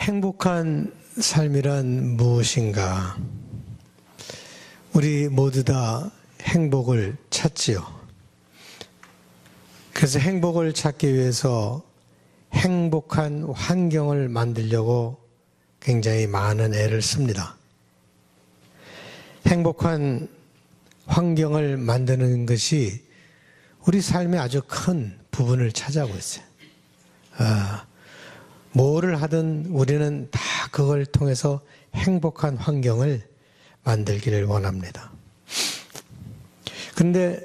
행복한 삶이란 무엇인가? 우리 모두 다 행복을 찾지요. 그래서 행복을 찾기 위해서 행복한 환경을 만들려고 굉장히 많은 애를 씁니다. 행복한 환경을 만드는 것이 우리 삶의 아주 큰 부분을 차지하고 있어요. 뭐를 하든 우리는 다 그걸 통해서 행복한 환경을 만들기를 원합니다. 그런데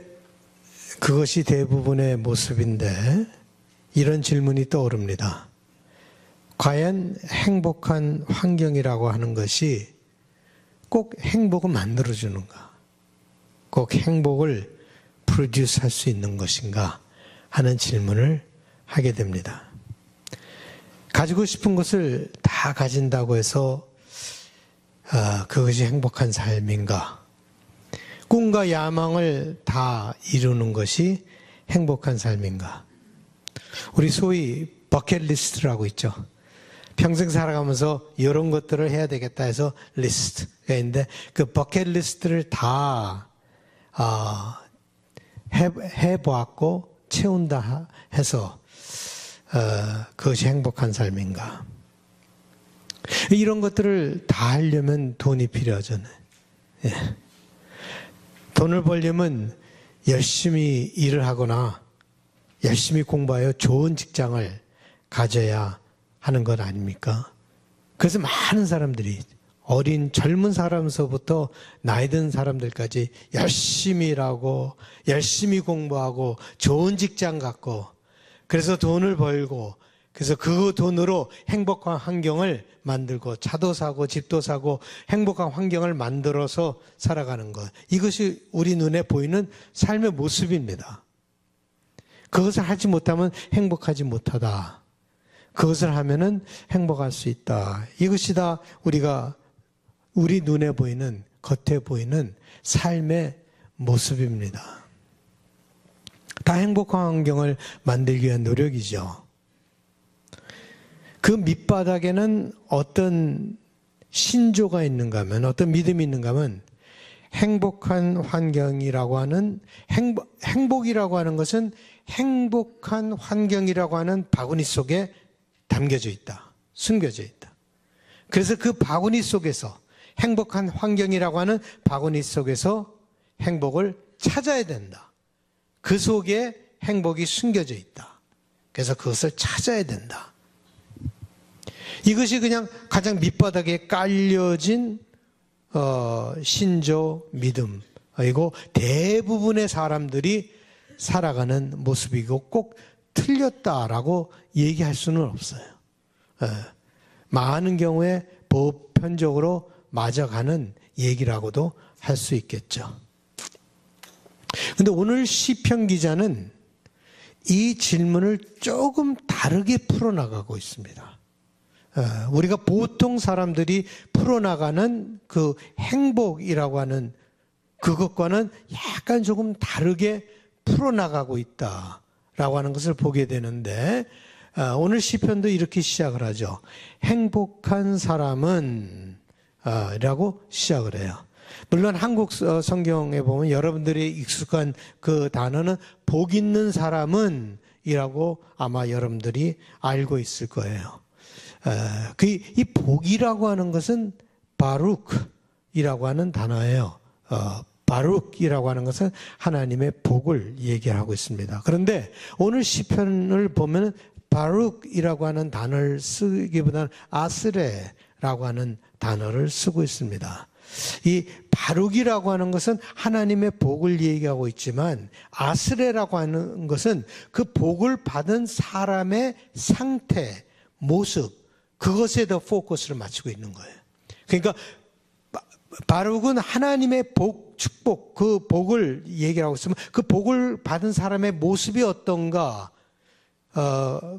그것이 대부분의 모습인데 이런 질문이 떠오릅니다. 과연 행복한 환경이라고 하는 것이 꼭 행복을 만들어주는가? 꼭 행복을 프로듀스 할 수 있는 것인가? 하는 질문을 하게 됩니다. 가지고 싶은 것을 다 가진다고 해서 그것이 행복한 삶인가? 꿈과 야망을 다 이루는 것이 행복한 삶인가? 우리 소위 버킷리스트라고 있죠. 평생 살아가면서 이런 것들을 해야 되겠다 해서 리스트가 있는데 그 버킷리스트를 다 해보았고 채운다 해서 그것이 행복한 삶인가? 이런 것들을 다 하려면 돈이 필요하잖아요. 예. 돈을 벌려면 열심히 일을 하거나 열심히 공부하여 좋은 직장을 가져야 하는 것 아닙니까? 그래서 많은 사람들이 어린 젊은 사람서부터 나이 든 사람들까지 열심히 일하고 열심히 공부하고 좋은 직장 갖고 그래서 돈을 벌고 그래서 그 돈으로 행복한 환경을 만들고 차도 사고 집도 사고 행복한 환경을 만들어서 살아가는 것. 이것이 우리 눈에 보이는 삶의 모습입니다. 그것을 하지 못하면 행복하지 못하다. 그것을 하면은 행복할 수 있다. 이것이 다 우리 눈에 보이는, 겉에 보이는 삶의 모습입니다. 다 행복한 환경을 만들기 위한 노력이죠. 그 밑바닥에는 어떤 신조가 있는가 하면, 어떤 믿음이 있는가 하면, 행복한 환경이라고 하는, 행복이라고 하는 것은 행복한 환경이라고 하는 바구니 속에 담겨져 있다. 숨겨져 있다. 그래서 그 바구니 속에서, 행복한 환경이라고 하는 바구니 속에서 행복을 찾아야 된다. 그 속에 행복이 숨겨져 있다. 그래서 그것을 찾아야 된다. 이것이 그냥 가장 밑바닥에 깔려진 신조 믿음이고 대부분의 사람들이 살아가는 모습이고 꼭 틀렸다라고 얘기할 수는 없어요. 많은 경우에 보편적으로 맞아가는 얘기라고도 할 수 있겠죠. 근데 오늘 시편 기자는 이 질문을 조금 다르게 풀어나가고 있습니다. 우리가 보통 사람들이 풀어나가는 그 행복이라고 하는 그것과는 약간 조금 다르게 풀어나가고 있다라고 하는 것을 보게 되는데 오늘 시편도 이렇게 시작을 하죠. 행복한 사람은 라고 시작을 해요. 물론 한국 성경에 보면 여러분들이 익숙한 그 단어는 복 있는 사람은 이라고 아마 여러분들이 알고 있을 거예요. 이 복이라고 하는 것은 바룩이라고 하는 단어예요. 바룩이라고 하는 것은 하나님의 복을 얘기하고 있습니다. 그런데 오늘 시편을 보면 바룩이라고 하는 단어를 쓰기보다는 아스레라고 하는 단어를 쓰고 있습니다. 이 바룩이라고 하는 것은 하나님의 복을 얘기하고 있지만 아스레라고 하는 것은 그 복을 받은 사람의 상태, 모습, 그것에 더 포커스를 맞추고 있는 거예요. 그러니까 바룩은 하나님의 복, 축복, 그 복을 얘기하고 있으면 그 복을 받은 사람의 모습이 어떤가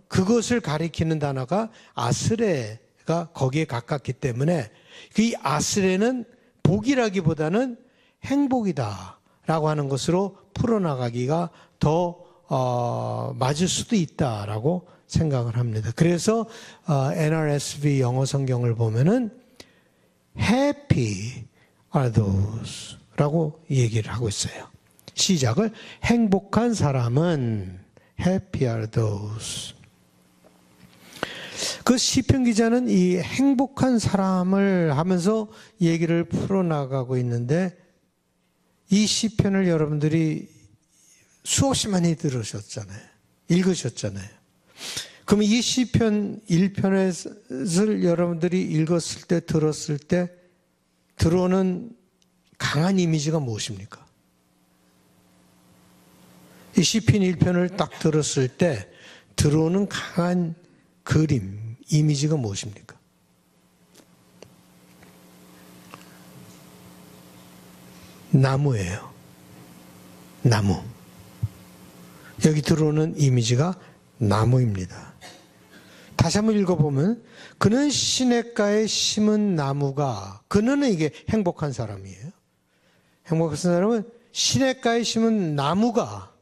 그것을 가리키는 단어가 아스레가 거기에 가깝기 때문에 이 아스레는 복이라기보다는 행복이다라고 하는 것으로 풀어나가기가 더 맞을 수도 있다라고 생각을 합니다. 그래서 NRSV 영어 성경을 보면은 Happy are those 라고 얘기를 하고 있어요. 시작을 행복한 사람은 Happy are those. 그 시편 기자는 이 행복한 사람을 하면서 얘기를 풀어나가고 있는데 이 시편을 여러분들이 수없이 많이 들으셨잖아요. 읽으셨잖아요. 그럼 이 시편 1편을 여러분들이 읽었을 때 들었을 때 들어오는 강한 이미지가 무엇입니까? 이 시편 1편을 딱 들었을 때 들어오는 강한 그림, 이미지가 무엇입니까? 나무예요. 나무. 여기 들어오는 이미지가 나무입니다. 다시 한번 읽어보면 그는 시냇가에 심은 나무가, 그는 이게 행복한 사람이에요. 행복한 사람은 시냇가에 심은 나무가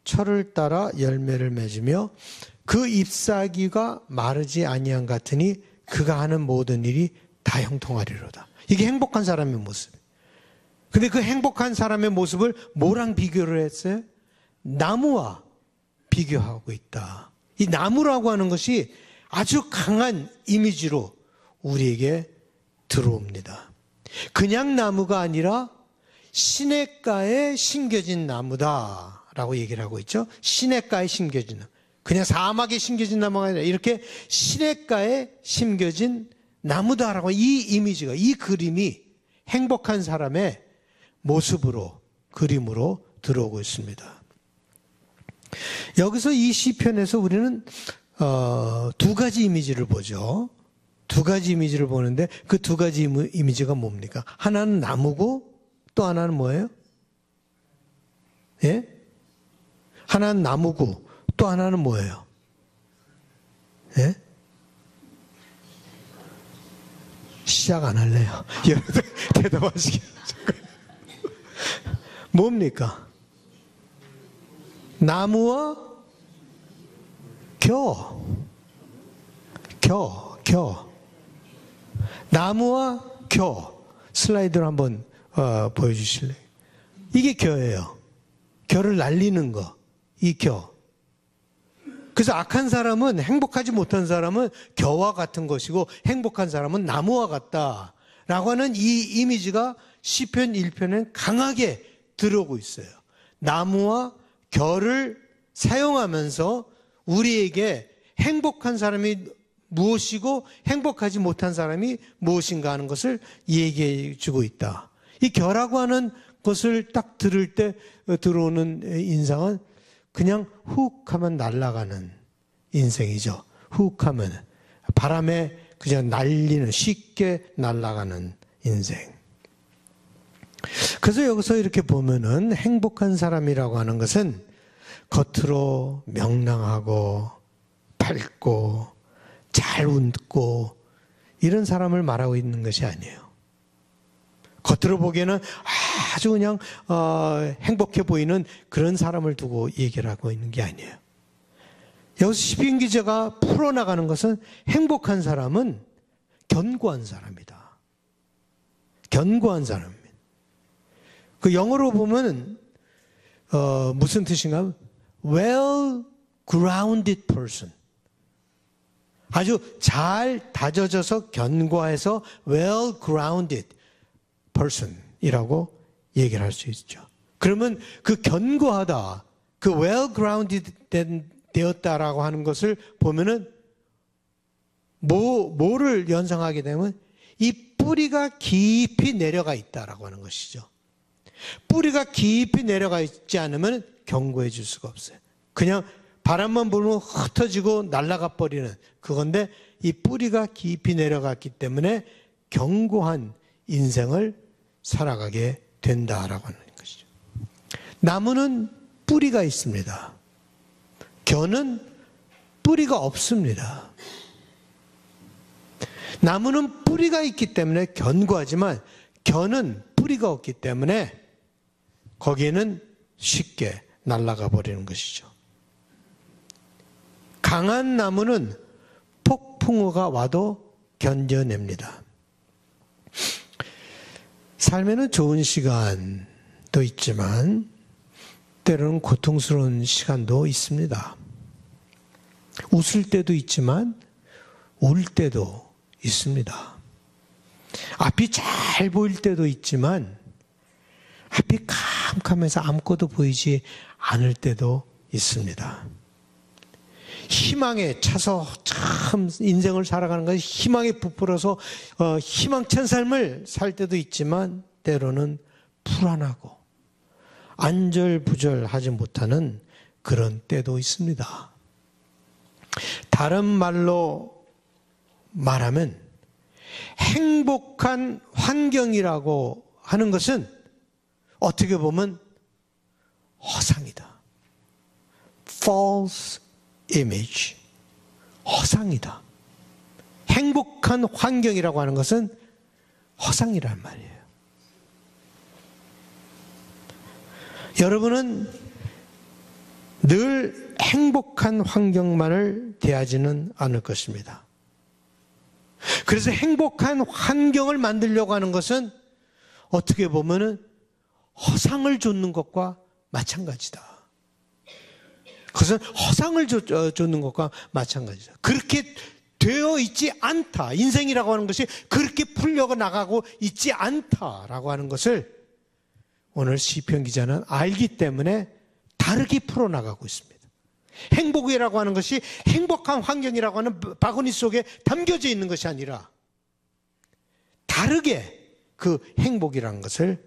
철을 따라 열매를 맺으며 그 잎사귀가 마르지 아니한 같으니 그가 하는 모든 일이 다 형통하리로다. 이게 행복한 사람의 모습. 근데 그 행복한 사람의 모습을 뭐랑 비교를 했어요? 나무와 비교하고 있다. 이 나무라고 하는 것이 아주 강한 이미지로 우리에게 들어옵니다. 그냥 나무가 아니라 시냇가에 심겨진 나무다라고 얘기를 하고 있죠. 시냇가에 심겨진 나무. 그냥 사막에 심겨진 나무가 아니라 이렇게 시냇가에 심겨진 나무다라고 이 이미지가, 이 그림이 행복한 사람의 모습으로, 그림으로 들어오고 있습니다. 여기서 이 시편에서 우리는 두 가지 이미지를 보죠. 두 가지 이미지를 보는데 그 두 가지 이미지가 뭡니까? 하나는 나무고 또 하나는 뭐예요? 예? 하나는 나무고 또 하나는 뭐예요? 예? 시작 안 할래요. 여러분 대답하시게. 뭡니까? 나무와 겨. 나무와 겨. 슬라이드를 한번 보여주실래요? 이게 겨예요. 겨를 날리는 거. 이 겨. 그래서 악한 사람은, 행복하지 못한 사람은 겨와 같은 것이고 행복한 사람은 나무와 같다 라고 하는 이 이미지가 시편 1편엔 강하게 들어오고 있어요. 나무와 겨를 사용하면서 우리에게 행복한 사람이 무엇이고 행복하지 못한 사람이 무엇인가 하는 것을 얘기해 주고 있다. 이 겨라고 하는 것을 딱 들을 때 들어오는 인상은 그냥 훅 하면 날아가는 인생이죠. 훅 하면 바람에 그냥 날리는, 쉽게 날아가는 인생. 그래서 여기서 이렇게 보면은 행복한 사람이라고 하는 것은 겉으로 명랑하고 밝고 잘 웃고 이런 사람을 말하고 있는 것이 아니에요. 겉으로 보기에는 아주 그냥 행복해 보이는 그런 사람을 두고 얘기를 하고 있는 게 아니에요. 여기서 시편 기자가 풀어나가는 것은 행복한 사람은 견고한 사람이다. 견고한 사람입니다. 그 영어로 보면 무슨 뜻인가? Well grounded person. 아주 잘 다져져서 견고해서 well grounded person이라고 얘기를 할 수 있죠. 그러면 그 견고하다, 그 well grounded 되었다라고 하는 것을 보면은 뭐를 연상하게 되면 이 뿌리가 깊이 내려가 있다라고 하는 것이죠. 뿌리가 깊이 내려가 있지 않으면 견고해질 수가 없어요. 그냥 바람만 불면 흩어지고 날아가 버리는 그건데 이 뿌리가 깊이 내려갔기 때문에 견고한 인생을 살아가게 된다라고 하는 것이죠. 나무는 뿌리가 있습니다. 겨는 뿌리가 없습니다. 나무는 뿌리가 있기 때문에 견고하지만 겨는 뿌리가 없기 때문에 거기에는 쉽게 날아가 버리는 것이죠. 강한 나무는 폭풍우가 와도 견뎌냅니다. 삶에는 좋은 시간도 있지만 때로는 고통스러운 시간도 있습니다. 웃을 때도 있지만 울 때도 있습니다. 앞이 잘 보일 때도 있지만 앞이 캄캄해서 아무것도 보이지 않을 때도 있습니다. 희망에 차서 참 인생을 살아가는 것이 희망에 부풀어서 희망찬 삶을 살 때도 있지만 때로는 불안하고 안절부절하지 못하는 그런 때도 있습니다. 다른 말로 말하면 행복한 환경이라고 하는 것은 어떻게 보면 허상이다. false image. 허상이다. 행복한 환경이라고 하는 것은 허상이란 말이에요. 여러분은 늘 행복한 환경만을 대하지는 않을 것입니다. 그래서 행복한 환경을 만들려고 하는 것은 어떻게 보면은 허상을 좇는 것과 마찬가지다. 그것은 허상을 좇는 것과 마찬가지다. 그렇게 되어 있지 않다. 인생이라고 하는 것이 그렇게 풀려가 나가고 있지 않다라고 하는 것을 오늘 시편 기자는 알기 때문에 다르게 풀어나가고 있습니다. 행복이라고 하는 것이 행복한 환경이라고 하는 바구니 속에 담겨져 있는 것이 아니라 다르게 그 행복이라는 것을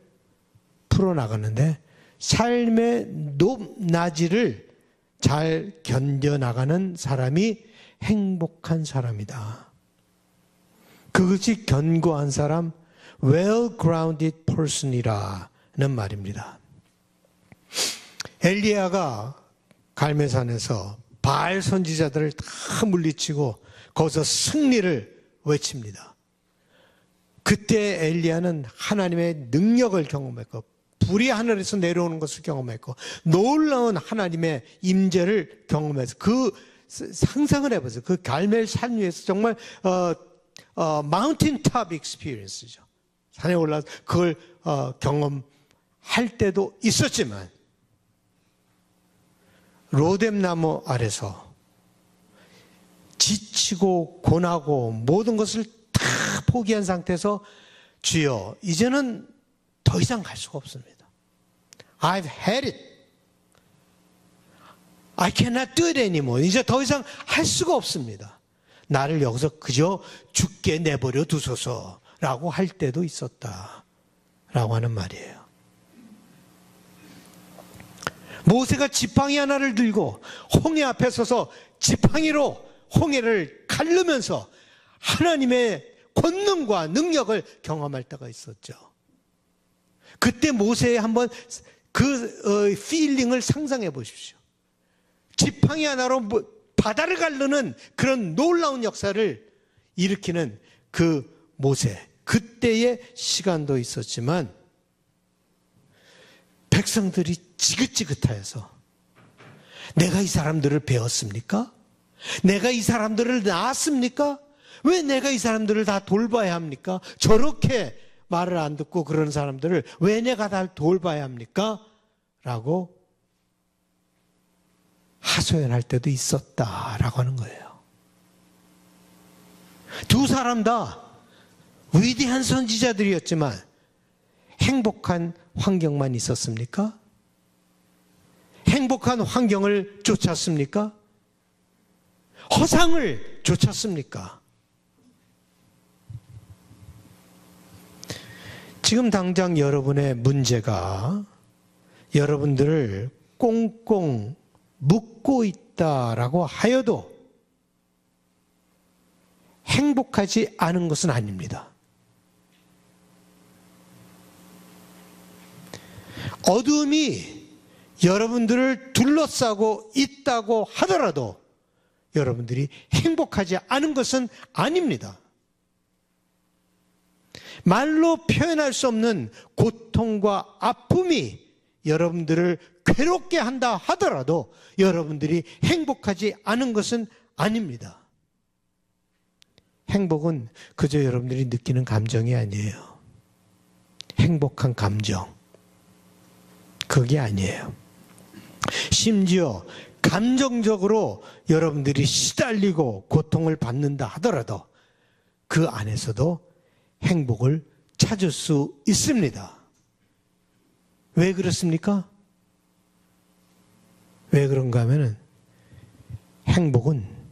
풀어나가는데 삶의 높낮이를 잘 견뎌나가는 사람이 행복한 사람이다. 그것이 견고한 사람, well-grounded person이라는 말입니다. 엘리야가 갈멜산에서 바알 선지자들을 다 물리치고 거기서 승리를 외칩니다. 그때 엘리야는 하나님의 능력을 경험했고 불이 하늘에서 내려오는 것을 경험했고 놀라운 하나님의 임재를 경험해서 그 상상을 해보세요. 그 갈멜산 위에서 정말 마운틴 탑 익스피리언스죠. 산에 올라서 그걸 경험할 때도 있었지만 로뎀나무 아래서 지치고 고나고 모든 것을 다 포기한 상태에서 주여 이제는 더 이상 갈 수가 없습니다. I've had it. I cannot do it anymore. 이제 더 이상 할 수가 없습니다. 나를 여기서 그저 죽게 내버려 두소서라고 할 때도 있었다라고 하는 말이에요. 모세가 지팡이 하나를 들고 홍해 앞에 서서 지팡이로 홍해를 가르면서 하나님의 권능과 능력을 경험할 때가 있었죠. 그때 모세의 한번 그 필링을 상상해 보십시오. 지팡이 하나로 바다를 가르는 그런 놀라운 역사를 일으키는 그 모세, 그때의 시간도 있었지만 백성들이 지긋지긋하여서 내가 이 사람들을 배웠습니까? 내가 이 사람들을 낳았습니까? 왜 내가 이 사람들을 다 돌봐야 합니까? 저렇게 말을 안 듣고 그러는 사람들을 왜 내가 다 돌봐야 합니까? 라고 하소연할 때도 있었다라고 하는 거예요. 두 사람 다 위대한 선지자들이었지만 행복한 환경만 있었습니까? 행복한 환경을 쫓았습니까? 허상을 쫓았습니까? 지금 당장 여러분의 문제가 여러분들을 꽁꽁 묶고 있다라고 하여도 행복하지 않은 것은 아닙니다. 어둠이 여러분들을 둘러싸고 있다고 하더라도 여러분들이 행복하지 않은 것은 아닙니다. 말로 표현할 수 없는 고통과 아픔이 여러분들을 괴롭게 한다 하더라도 여러분들이 행복하지 않은 것은 아닙니다. 행복은 그저 여러분들이 느끼는 감정이 아니에요. 행복한 감정. 그게 아니에요. 심지어 감정적으로 여러분들이 시달리고 고통을 받는다 하더라도 그 안에서도 행복을 찾을 수 있습니다. 왜 그렇습니까? 왜 그런가 하면은 행복은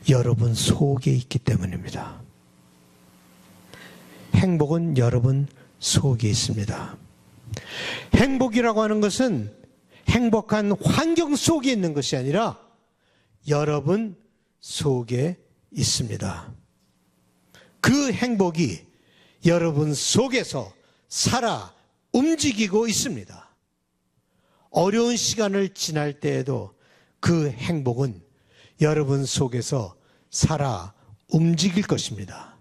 여러분 속에 있기 때문입니다. 행복은 여러분 속에 있습니다. 행복이라고 하는 것은 행복한 환경 속에 있는 것이 아니라 여러분 속에 있습니다. 그 행복이 여러분 속에서 살아 움직이고 있습니다. 어려운 시간을 지날 때에도 그 행복은 여러분 속에서 살아 움직일 것입니다.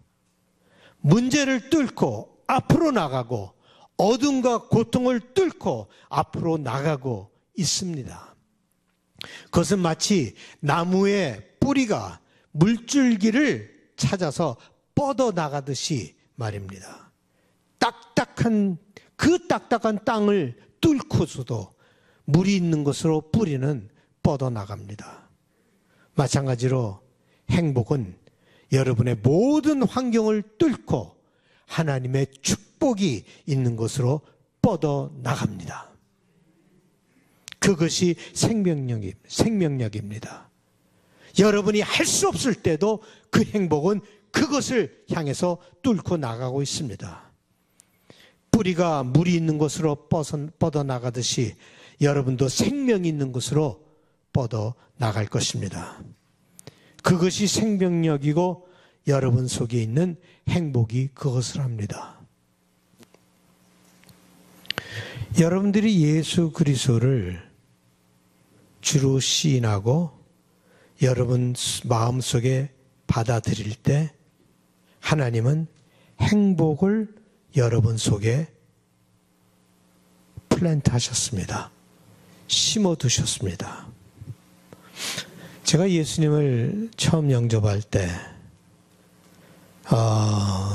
문제를 뚫고 앞으로 나가고 어둠과 고통을 뚫고 앞으로 나가고 있습니다. 그것은 마치 나무의 뿌리가 물줄기를 찾아서 뻗어나가듯이 말입니다. 딱딱한 땅을 뚫고서도 물이 있는 곳으로 뿌리는 뻗어나갑니다. 마찬가지로 행복은 여러분의 모든 환경을 뚫고 하나님의 축복이 있는 곳으로 뻗어나갑니다. 그것이 생명력입니다. 여러분이 할 수 없을 때도 그 행복은 그것을 향해서 뚫고 나가고 있습니다. 뿌리가 물이 있는 곳으로 뻗어나가듯이 여러분도 생명이 있는 곳으로 뻗어나갈 것입니다. 그것이 생명력이고 여러분 속에 있는 행복이 그것을 합니다. 여러분들이 예수 그리스도를 주로 시인하고 여러분 마음속에 받아들일 때 하나님은 행복을 여러분 속에 플랜트 하셨습니다. 심어두셨습니다. 제가 예수님을 처음 영접할 때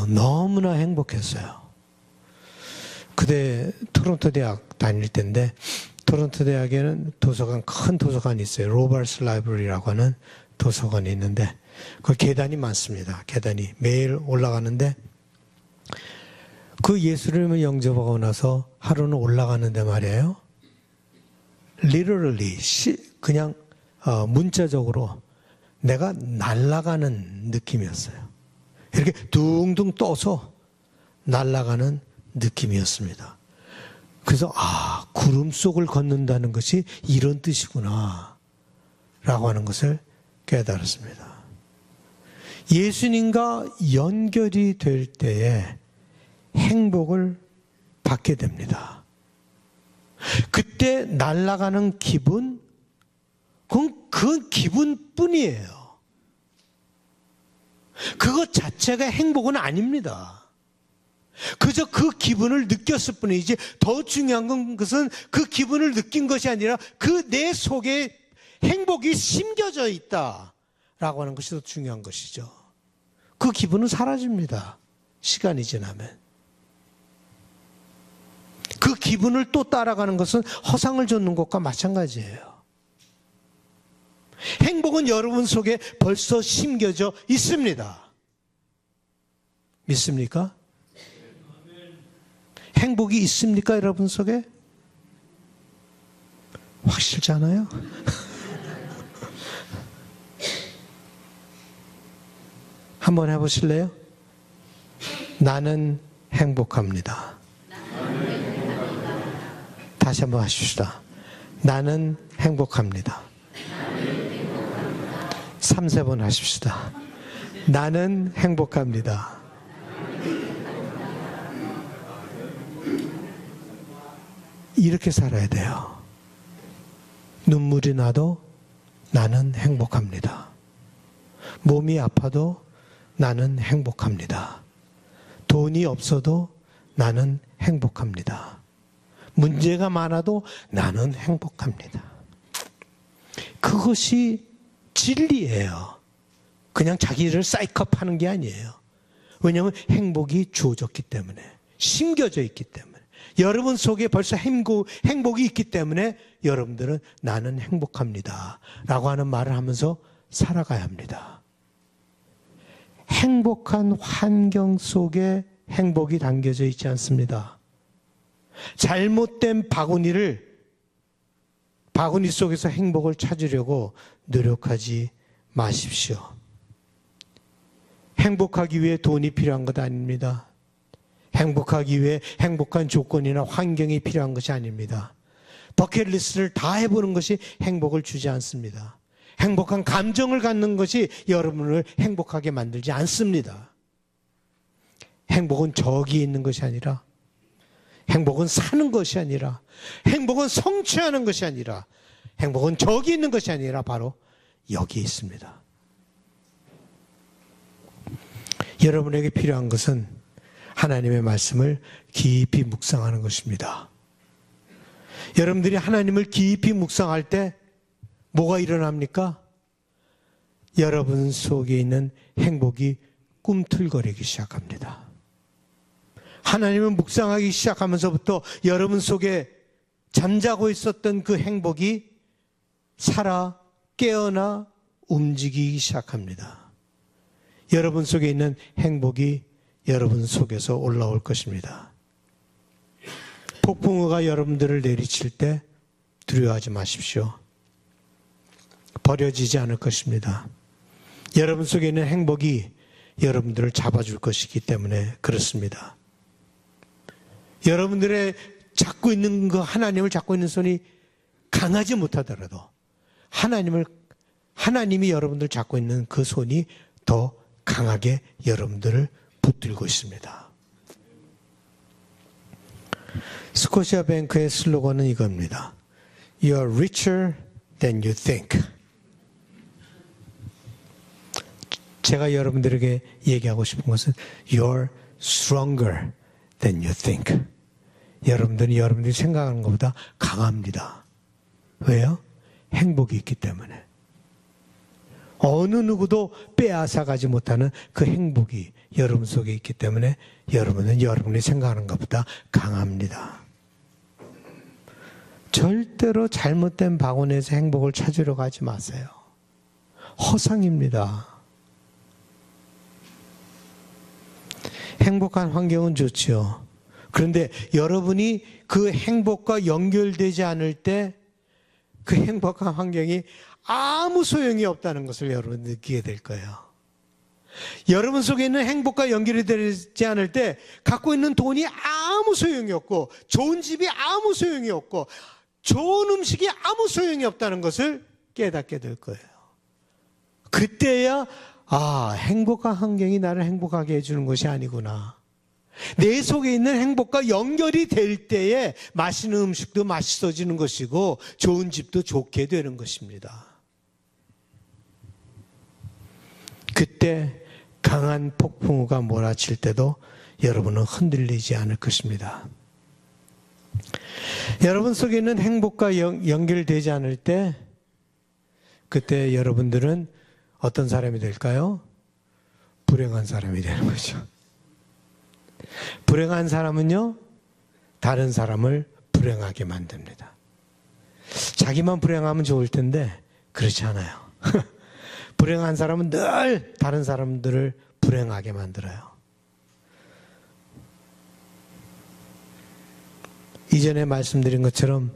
너무나 행복했어요. 그때 토론토 대학 다닐 때인데 토론토 대학에는 도서관, 큰 도서관이 있어요. 로버츠 라이브러리라고 하는 도서관이 있는데 그 계단이 많습니다. 계단이 매일 올라가는데 그 예수님을 영접하고 나서 하루는 올라가는데 말이에요. literally 그냥 문자적으로 내가 날아가는 느낌이었어요. 이렇게 둥둥 떠서 날아가는 느낌이었습니다. 그래서 구름 속을 걷는다는 것이 이런 뜻이구나 라고 하는 것을 깨달았습니다. 예수님과 연결이 될 때에 행복을 받게 됩니다. 그때 날아가는 기분, 그 기분뿐이에요. 그것 자체가 행복은 아닙니다. 그저 그 기분을 느꼈을 뿐이지 더 중요한 것은 그 기분을 느낀 것이 아니라 그 내 속에 행복이 심겨져 있다라고 하는 것이 더 중요한 것이죠. 그 기분은 사라집니다. 시간이 지나면. 그 기분을 또 따라가는 것은 허상을 좇는 것과 마찬가지예요. 행복은 여러분 속에 벌써 심겨져 있습니다. 믿습니까? 행복이 있습니까, 여러분 속에? 확실치 않아요? 한번 해보실래요? 나는 행복합니다. 다시 한번 하십시다. 나는 행복합니다. 3-4번 하십시다. 나는 행복합니다. 이렇게 살아야 돼요. 눈물이 나도 나는 행복합니다. 몸이 아파도 나는 행복합니다. 돈이 없어도 나는 행복합니다. 문제가 많아도 나는 행복합니다. 그것이 진리예요. 그냥 자기를 사이클하는 게 아니에요. 왜냐하면 행복이 주어졌기 때문에, 심겨져 있기 때문에, 여러분 속에 벌써 행복이 있기 때문에 여러분들은 나는 행복합니다 라고 하는 말을 하면서 살아가야 합니다. 행복한 환경 속에 행복이 담겨져 있지 않습니다. 잘못된 바구니 속에서 행복을 찾으려고 노력하지 마십시오. 행복하기 위해 돈이 필요한 것 아닙니다. 행복하기 위해 행복한 조건이나 환경이 필요한 것이 아닙니다. 버킷리스트를 다 해보는 것이 행복을 주지 않습니다. 행복한 감정을 갖는 것이 여러분을 행복하게 만들지 않습니다. 행복은 저기 있는 것이 아니라, 행복은 사는 것이 아니라, 행복은 성취하는 것이 아니라, 행복은 저기 있는 것이 아니라 바로 여기 있습니다. 여러분에게 필요한 것은 하나님의 말씀을 깊이 묵상하는 것입니다. 여러분들이 하나님을 깊이 묵상할 때 뭐가 일어납니까? 여러분 속에 있는 행복이 꿈틀거리기 시작합니다. 하나님을 묵상하기 시작하면서부터 여러분 속에 잠자고 있었던 그 행복이 살아 깨어나 움직이기 시작합니다. 여러분 속에 있는 행복이 여러분 속에서 올라올 것입니다. 폭풍우가 여러분들을 내리칠 때 두려워하지 마십시오. 버려지지 않을 것입니다. 여러분 속에 있는 행복이 여러분들을 잡아줄 것이기 때문에 그렇습니다. 여러분들의 잡고 있는 그 하나님을 잡고 있는 손이 강하지 못하더라도 하나님이 여러분들 잡고 있는 그 손이 더 강하게 여러분들을 붙들고 있습니다. 스코시아 뱅크의 슬로건은 이겁니다. You are richer than you think. 제가 여러분들에게 얘기하고 싶은 것은 You are stronger than you think. 여러분들이 생각하는 것보다 강합니다. 왜요? 행복이 있기 때문에. 어느 누구도 빼앗아가지 못하는 그 행복이 여러분 속에 있기 때문에 여러분은 여러분이 생각하는 것보다 강합니다. 절대로 잘못된 바구니에서 행복을 찾으려고 하지 마세요. 허상입니다. 행복한 환경은 좋죠. 그런데 여러분이 그 행복과 연결되지 않을 때 그 행복한 환경이 아무 소용이 없다는 것을 여러분 느끼게 될 거예요. 여러분 속에 있는 행복과 연결이 되지 않을 때 갖고 있는 돈이 아무 소용이 없고 좋은 집이 아무 소용이 없고 좋은 음식이 아무 소용이 없다는 것을 깨닫게 될 거예요. 그때야 행복한 환경이 나를 행복하게 해주는 것이 아니구나. 내 속에 있는 행복과 연결이 될 때에 맛있는 음식도 맛있어지는 것이고 좋은 집도 좋게 되는 것입니다. 그때 강한 폭풍우가 몰아칠 때도 여러분은 흔들리지 않을 것입니다. 여러분 속에 있는 행복과 연결되지 않을 때 그때 여러분들은 어떤 사람이 될까요? 불행한 사람이 되는 거죠. 불행한 사람은요, 다른 사람을 불행하게 만듭니다. 자기만 불행하면 좋을 텐데 그렇지 않아요. 불행한 사람은 늘 다른 사람들을 불행하게 만들어요. 이전에 말씀드린 것처럼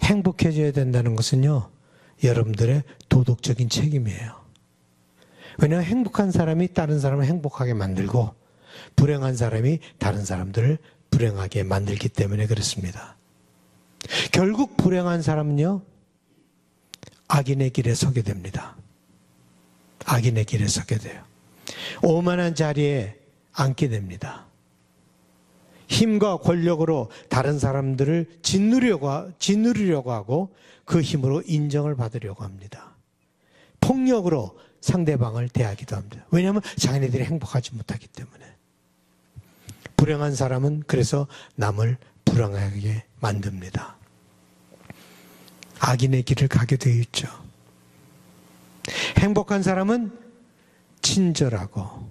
행복해져야 된다는 것은요, 여러분들의 도덕적인 책임이에요. 왜냐하면 행복한 사람이 다른 사람을 행복하게 만들고 불행한 사람이 다른 사람들을 불행하게 만들기 때문에 그렇습니다. 결국 불행한 사람은요, 악인의 길에 서게 됩니다. 악인의 길에 서게 돼요. 오만한 자리에 앉게 됩니다. 힘과 권력으로 다른 사람들을 짓누르려고 하고 그 힘으로 인정을 받으려고 합니다. 폭력으로 상대방을 대하기도 합니다. 왜냐하면 자기네들이 행복하지 못하기 때문에. 불행한 사람은 그래서 남을 불행하게 만듭니다. 악인의 길을 가게 되어 있죠. 행복한 사람은 친절하고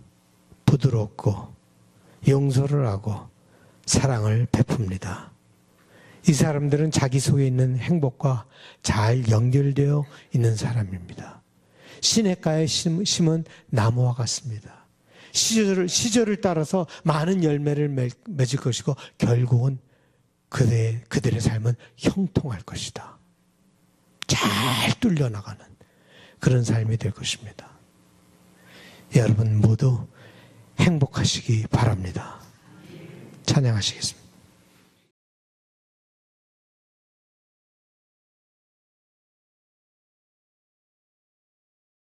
부드럽고 용서를 하고 사랑을 베풉니다. 이 사람들은 자기 속에 있는 행복과 잘 연결되어 있는 사람입니다. 시냇가에 심은 나무와 같습니다. 시절을 따라서 많은 열매를 맺을 것이고 결국은 그들의 삶은 형통할 것이다. 잘 뚫려나가는 그런 삶이 될 것입니다. 여러분 모두 행복하시기 바랍니다. 찬양하시겠습니다.